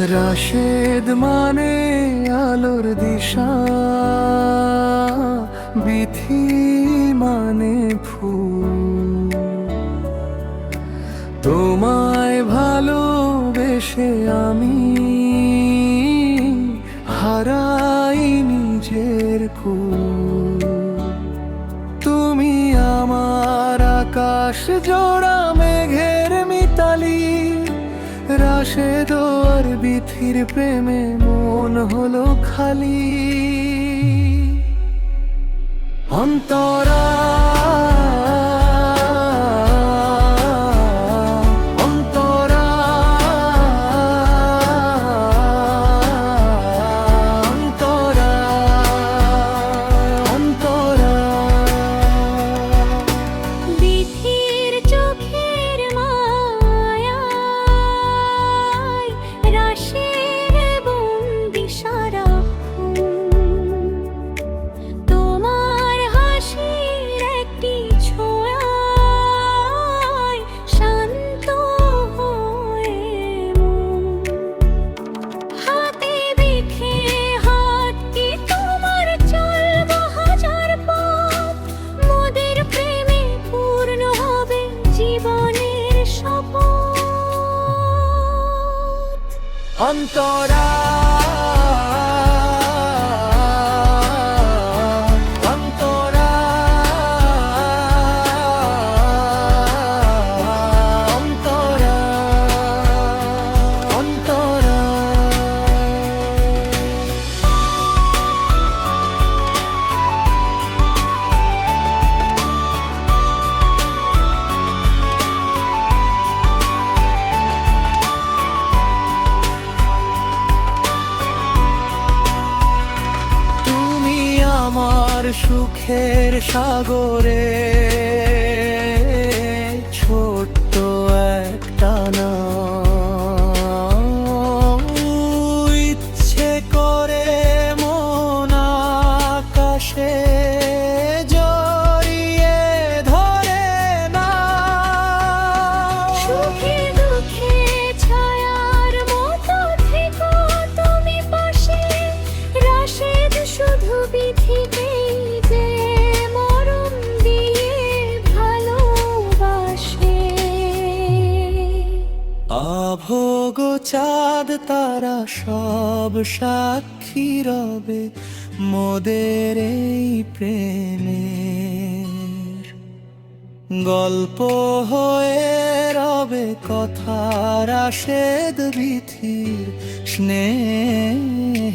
রাশেদ মানে আলোর দিশা, বিথি মানে ফুল। তোমায় ভালোবেসে আমি হারাই নিজের কুল। তুমি আমার আকাশ জোড়া মেঘের মিতালি, রাশেদ আর বিথির প্রেমে মন হলো খালি। অন্তরা অন্তরা অন্তরা অন্তরা। বিথির চোখের মায়ায় রাশের বন্দি সারাক্ষণ। তোমার হাসির একটি ছোঁয়ায় শান্ত হয়ে মন। হাতে বিথি হাতটি তোমার চলবো হাজার পথ, মোদের প্রেমে পূর্ণ হবে জীবনের শপথ। অন্তরা অন্তরা অন্তরা অন্তরা। তুমি আমার সুখের সাগরে ছোট্ট একটা নাও। ইচ্ছে করে মন আকাশে জড়িয়ে ধরে না। সুখে দুঃখে ছায়ার মতো থেকো তুমি পাশে, রাশেদ শুধু বিথিকেই যে মরম দিয়ে ভালোবাসে। আভোগ চাঁদ তারা সব সাক্ষী রবে মোদের এই প্রেমের। গল্প হয়ে রবে কথা রাশেদ বিথির স্নেহ।